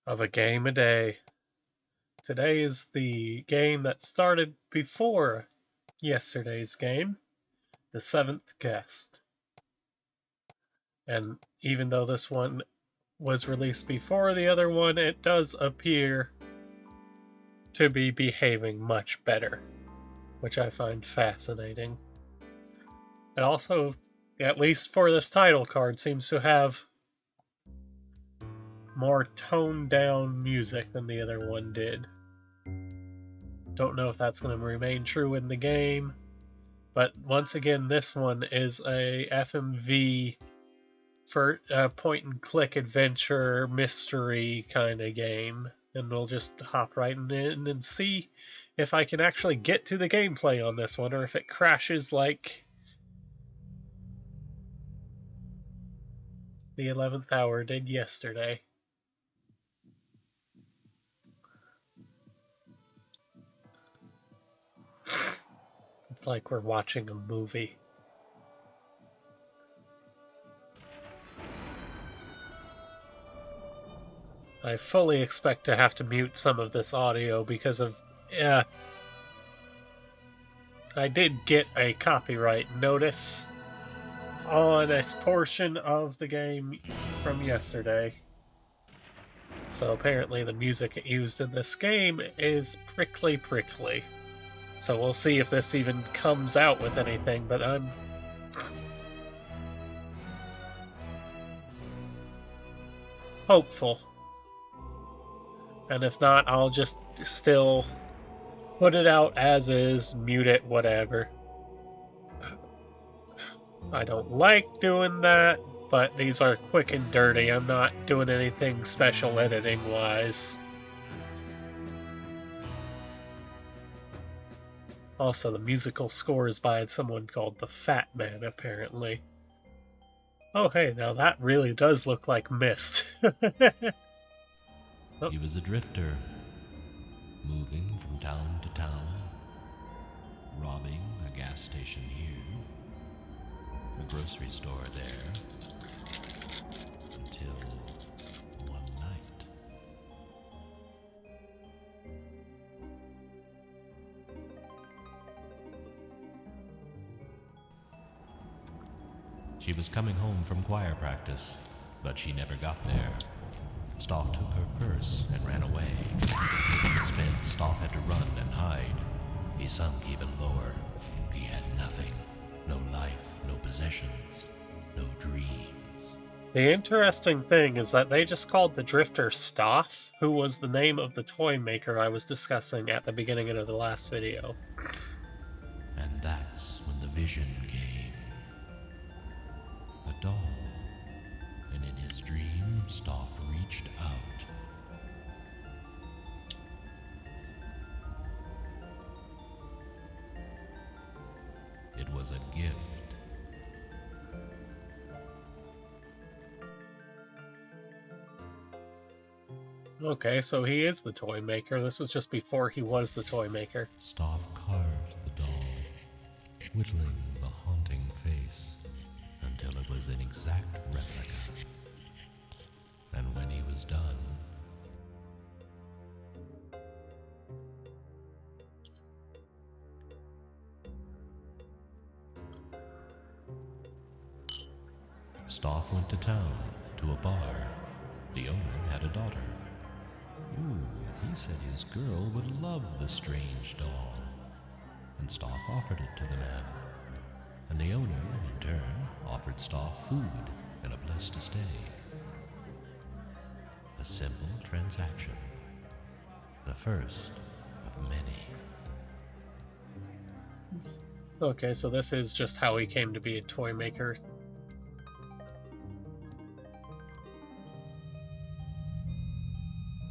of a game a day. Today is the game that started before yesterday's game, The Seventh Guest. And even though this one was released before the other one, it does appear to be behaving much better, which I find fascinating. It also, at least for this title card, seems to have more toned down music than the other one did. Don't know if that's going to remain true in the game, but once again, this one is a FMV for a point and click adventure mystery kind of game, and we'll just hop right in and see if I can actually get to the gameplay on this one, or if it crashes like the 11th hour did yesterday. It's like we're watching a movie. I fully expect to have to mute some of this audio because of... I did get a copyright notice on a portion of the game from yesterday. So apparently the music used in this game is prickly. So we'll see if this even comes out with anything, but I'm hopeful. And if not, I'll just still put it out as is, mute it, whatever. I don't like doing that, but these are quick and dirty. I'm not doing anything special editing-wise. Also, the musical score is by someone called The Fat Man, apparently. Oh, hey, now that really does look like Myst. Oh. He was a drifter, moving from town to town, robbing a gas station here, a grocery store there, until one night. She was coming home from choir practice, but she never got there. Stoff took her purse and ran away. Spent, Stoff had to run and hide. He sunk even lower. He had nothing. No life, no possessions, no dreams. The interesting thing is that they just called the drifter Stoff, who was the name of the toy maker I was discussing at the beginning of the last video. And that's when the vision came. A doll. And in his dream, Stoff reached out. It was a gift. Okay, so he is the toy maker. This was just before he was the toy maker. Stoff carved the doll, whittling the haunting face until it was an exact replica. And when he was done, Stoff went to town, to a bar. The owner had a daughter. Ooh, he said his girl would love the strange doll. And Stoff offered it to the man. And the owner, in turn, offered Stoff food and a place to stay. A simple transaction. The first of many. Okay, so this is just how he came to be a toy maker.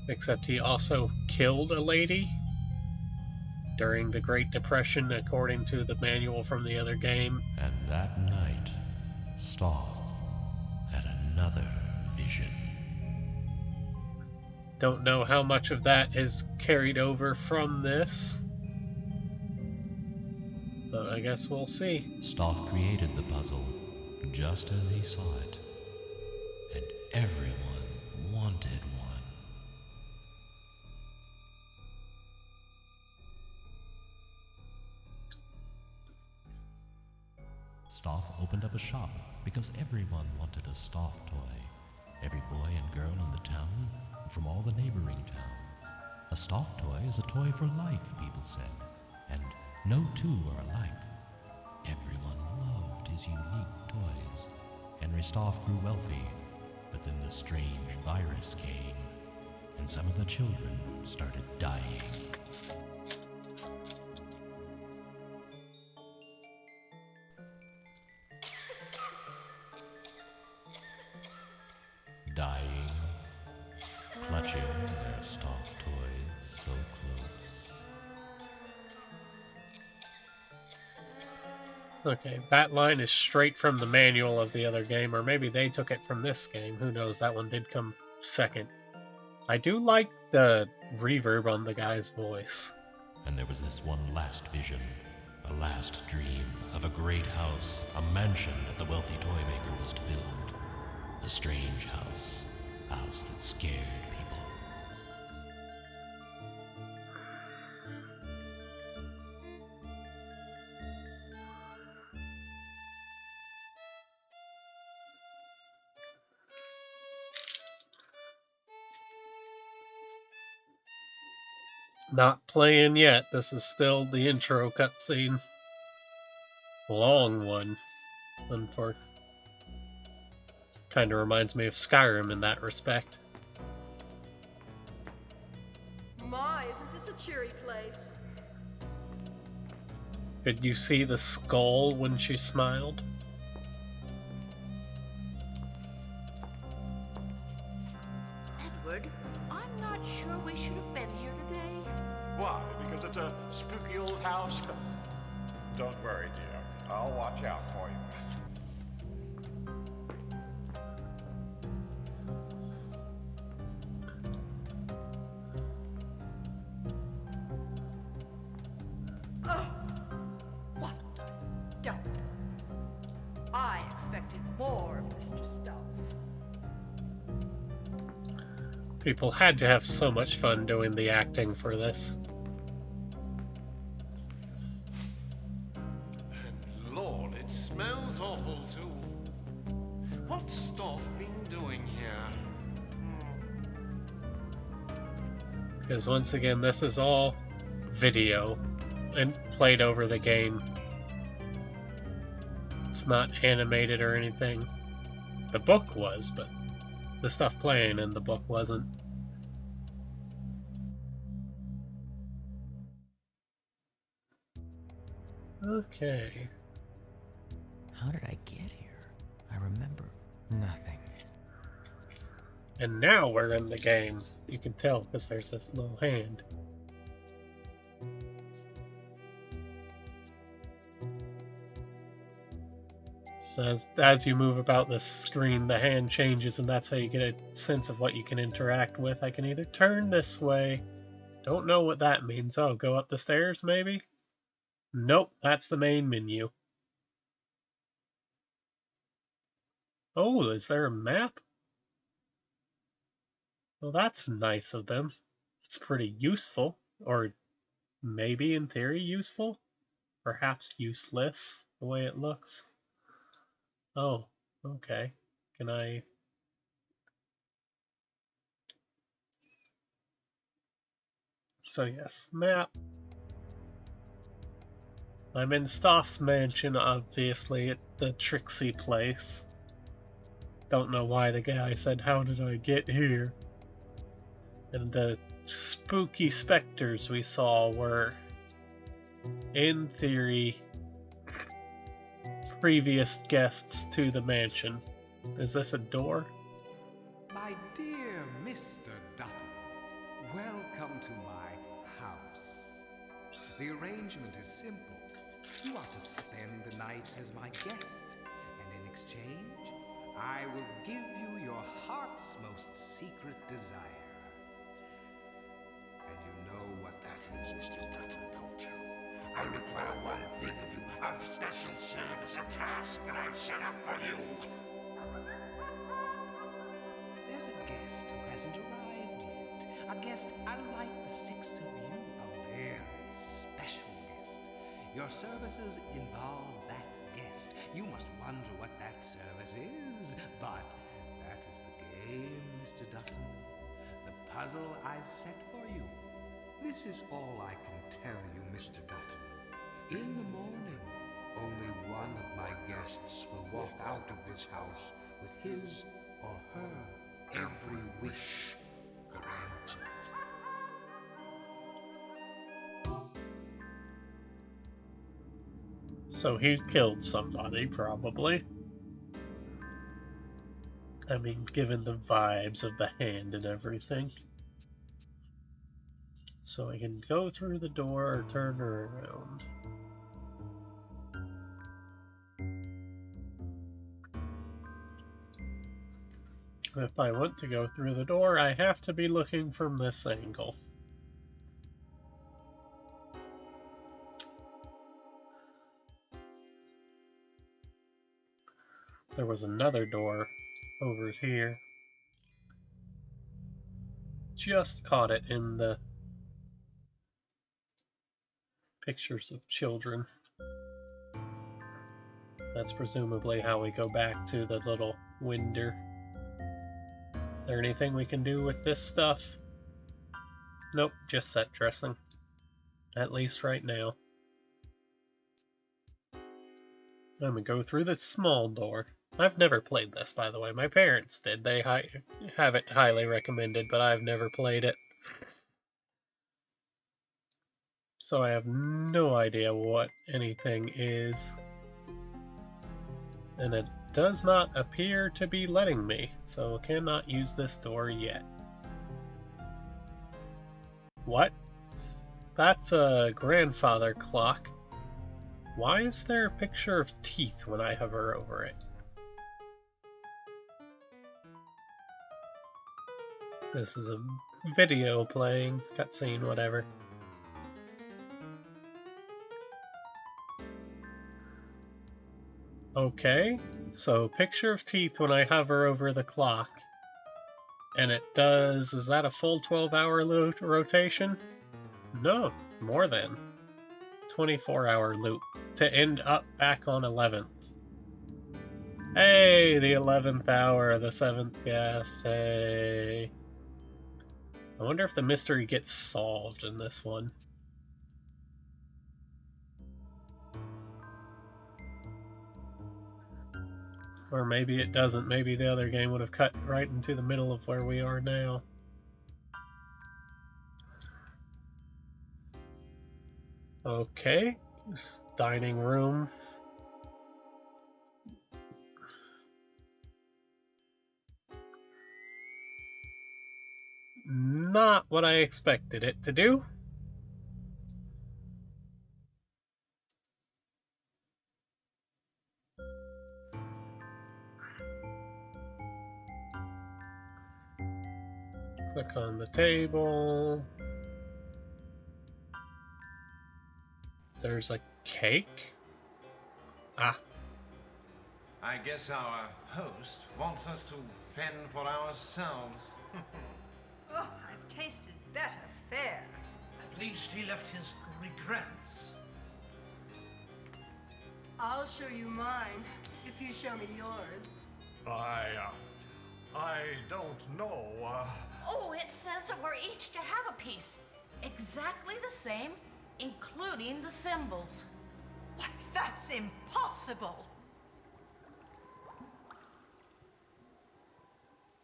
Except he also killed a lady during the Great Depression, according to the manual from the other game. And that night, Stoff had another vision. Don't know how much of that is carried over from this, but I guess we'll see. Stoff created the puzzle just as he saw it, and everyone wanted one. Stoff opened up a shop because everyone wanted a Stoff toy. Every boy and girl in the town, and from all the neighboring towns. A Stoff toy is a toy for life, people said, and no two are alike. Everyone loved his unique toys. Henry Stoff grew wealthy, but then the strange virus came, and some of the children started dying. Dying, clutching their Stoff toys so close. Okay, that line is straight from the manual of the other game, or maybe they took it from this game. Who knows? That one did come second. I do like the reverb on the guy's voice. And there was this one last vision, a last dream of a great house, a mansion that the wealthy toy maker was to build. A strange house, a house that scared people. Not playing yet. This is still the intro cutscene. Long one. Kind of reminds me of Skyrim in that respect. My, isn't this a cheery place? Did you see the skull when she smiled? Edward, I'm not sure we should have been here today. Why? Because it's a spooky old house? Don't worry, dear. I'll watch out for you. What? Don't. I expected more of Mr. Stoff. People had to have so much fun doing the acting for this. And Lord, it smells awful too. What's Stoff been doing here? Because once again, this is all video and played over the game. It's not animated or anything. The book was, but the stuff playing in the book wasn't. Okay. How did I get here? I remember nothing. And now we're in the game. You can tell because there's this little hand. As you move about the screen, the hand changes, and that's how you get a sense of what you can interact with. I can either turn this way. Don't know what that means. Oh, go up the stairs, maybe? Nope, that's the main menu. Oh, is there a map? Well, that's nice of them. It's pretty useful. Or maybe, in theory, useful? Perhaps useless, the way it looks. Oh, okay. Can I... So yes, map. I'm in Stoff's mansion, obviously, at the Trixie place. Don't know why the guy said, "How did I get here?" And the spooky specters we saw were, in theory, previous guests to the mansion. Is this a door? My dear Mr. Dutton, welcome to my house. The arrangement is simple. You are to spend the night as my guest, and in exchange, I will give you your heart's most secret desire. And you know what that is, Mr. Dutton, don't you? I require one thing of you, a special service, a task that I've set up for you. There's a guest who hasn't arrived yet. A guest unlike the six of you. A very special guest. Your services involve that guest guest. You must wonder what that service is. But that is the game, Mr. Dutton. The puzzle I've set for you. This is all I can tell you, Mr. Dutton. In the morning, only one of my guests will walk out of this house with his or her every wish granted. So he killed somebody, probably. I mean, given the vibes of the hand and everything. So I can go through the door or turn her around. If I want to go through the door, I have to be looking from this angle. There was another door over here. Just caught it in the pictures of children. That's presumably how we go back to the little window. Is there anything we can do with this stuff? Nope, just set dressing. At least right now. I'm gonna go through the small door. I've never played this, by the way. My parents did. They have it highly recommended, but I've never played it. So I have no idea what anything is. And it does not appear to be letting me, so cannot use this door yet. What? That's a grandfather clock. Why is there a picture of teeth when I hover over it? This is a video playing, cutscene, whatever. Okay, so picture of teeth when I hover over the clock. And it does, is that a full 12-hour rotation? No, more than. 24-hour loop to end up back on 11th. Hey, the 11th hour, the 7th guest, hey. I wonder if the mystery gets solved in this one. Or maybe it doesn't. Maybe the other game would have cut right into the middle of where we are now. Okay, dining room. Not what I expected it to do. Click on the table. There's a cake? Ah. I guess our host wants us to fend for ourselves. Oh, I've tasted better fare. At least he left his regrets. I'll show you mine if you show me yours. I don't know, Oh, it says that we're each to have a piece. Exactly the same, including the symbols. Why, that's impossible.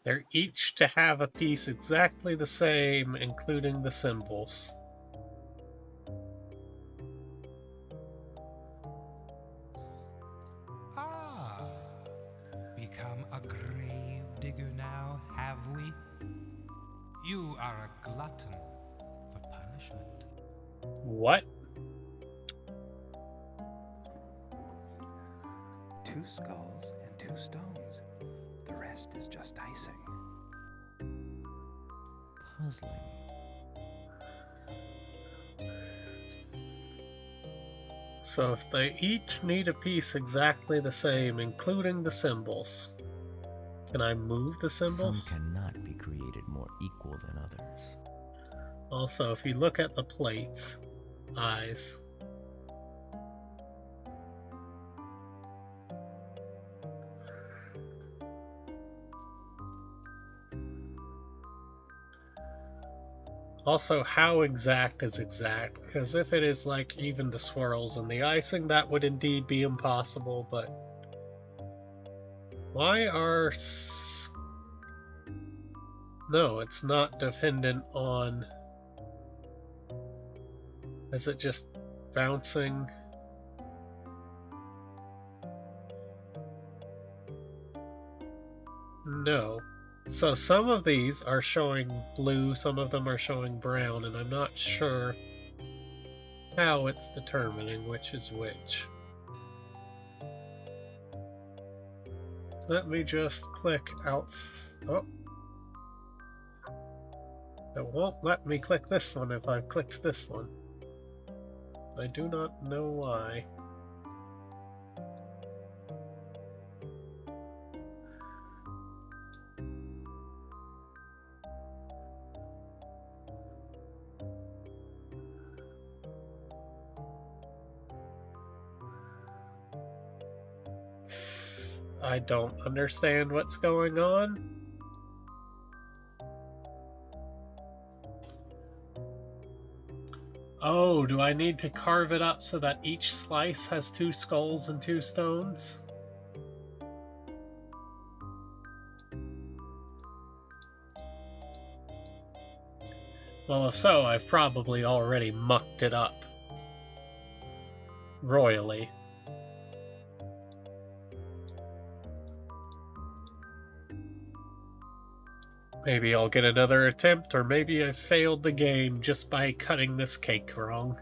They're each to have a piece exactly the same, including the symbols. Ah, become a grave digger now, have we? You are a glutton for punishment. What? 2 skulls and 2 stones. The rest is just icing. Puzzling. So if they each need a piece exactly the same, including the symbols, can I move the symbols? Some cannot be created more equal than others. Also, if you look at the plates, eyes. Also, how exact is exact? Because if it is like even the swirls and the icing, that would indeed be impossible, but why are... No, it's not dependent on... Is it just bouncing? No. So some of these are showing blue, some of them are showing brown, and I'm not sure how it's determining which is which. Let me just click out. Oh. It won't let me click this one if I've clicked this one. I do not know why. I don't understand what's going on. Oh, do I need to carve it up so that each slice has 2 skulls and 2 stones? Well, if so, I've probably already mucked it up royally. Maybe I'll get another attempt, or maybe I failed the game just by cutting this cake wrong.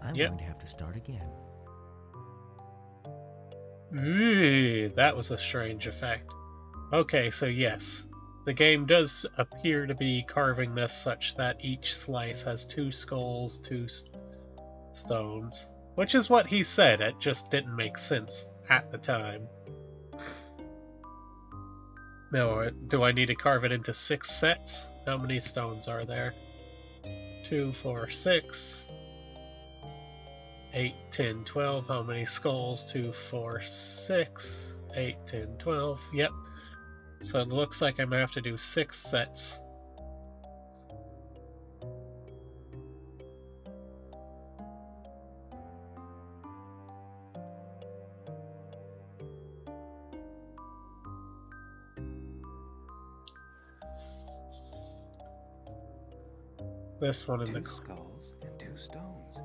I'm going to have to start again. That was a strange effect. Okay, so yes. The game does appear to be carving this such that each slice has 2 skulls, 2 stones. Which is what he said, it just didn't make sense at the time. Now, do I need to carve it into 6 sets? How many stones are there? 2, 4, 6... 8, 10, 12. How many skulls? 2, 4, 6, 8, 10, 12. Yep. So it looks like I'm going to have to do 6 sets. This one in the... 2 skulls and 2 stones.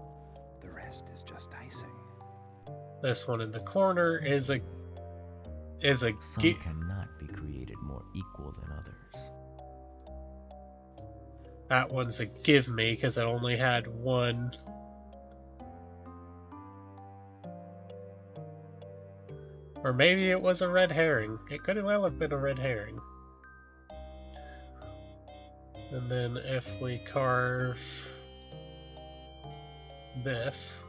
The rest is just icing. This one in the corner is a... Some cannot be created more equal than others. That one's a give me because it only had 1. Or maybe it was a red herring. It could well have been a red herring. And then if we carve this,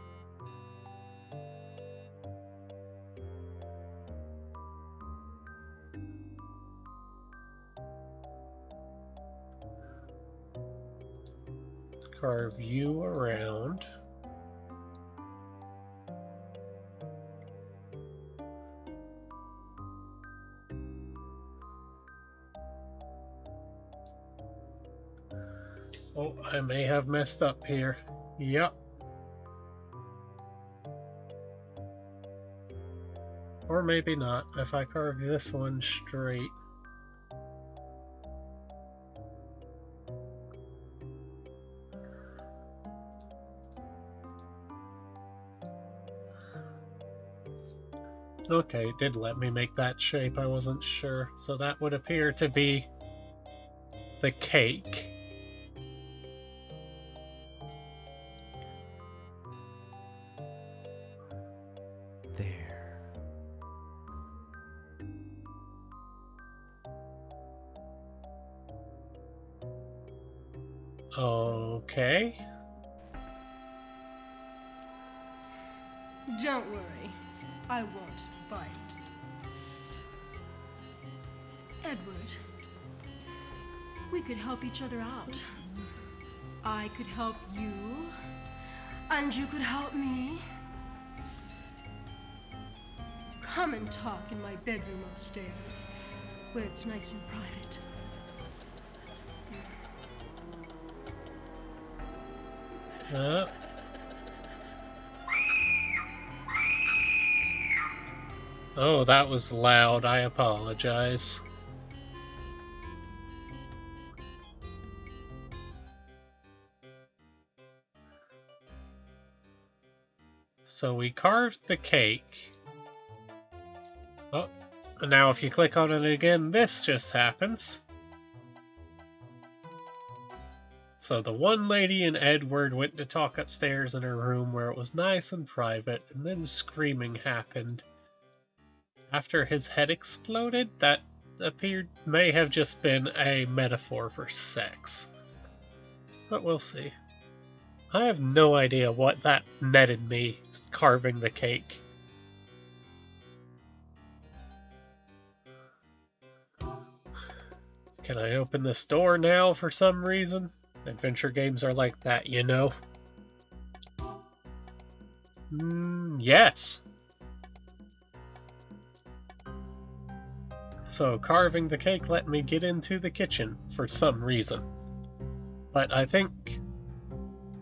carve you around. Oh, I may have messed up here. Yep. Or maybe not, if I carve this one straight. Okay, it did let me make that shape, I wasn't sure. So that would appear to be the cake. There. Okay. Don't worry. I won't bite. Edward, we could help each other out. I could help you, and you could help me. Come and talk in my bedroom upstairs, where it's nice and private. Oh, that was loud. I apologize. So we carved the cake. Oh, and now if you click on it again, this just happens. So the one lady and Edward went to talk upstairs in her room where it was nice and private, and then screaming happened. After his head exploded, that may have just been a metaphor for sex. But we'll see. I have no idea what that netted me carving the cake. Can I open this door now for some reason? Adventure games are like that, you know? Yes! So carving the cake let me get into the kitchen for some reason. But I think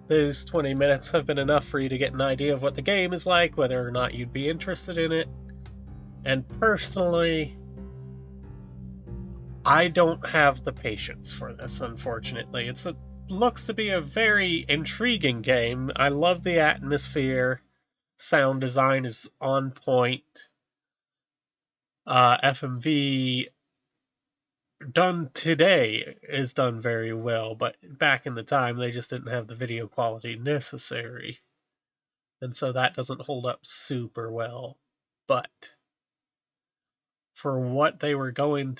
these 20 minutes have been enough for you to get an idea of what the game is like, whether or not you'd be interested in it. And personally, I don't have the patience for this, unfortunately. It looks to be a very intriguing game. I love the atmosphere. Sound design is on point. FMV done today is done very well, but back in the time they just didn't have the video quality necessary, and so that doesn't hold up super well. But for what they were doing,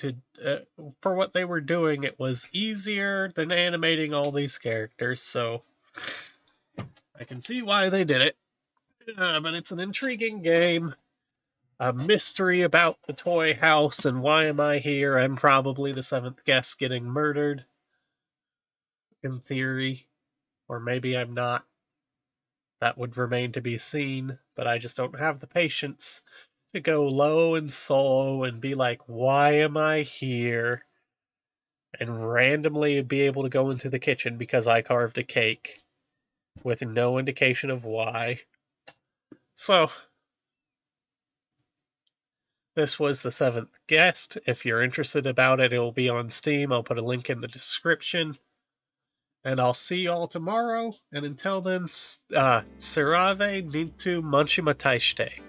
it was easier than animating all these characters, so I can see why they did it. But it's an intriguing game. A mystery about the toy house, and why am I here? I'm probably the 7th guest getting murdered, in theory. Or maybe I'm not. That would remain to be seen, but I just don't have the patience to go low and slow and be like, why am I here? And randomly be able to go into the kitchen because I carved a cake with no indication of why. So this was the 7th guest. If you're interested about it, it will be on Steam. I'll put a link in the description. And I'll see y'all tomorrow. And until then, Sirave Nintu Manchimatashite.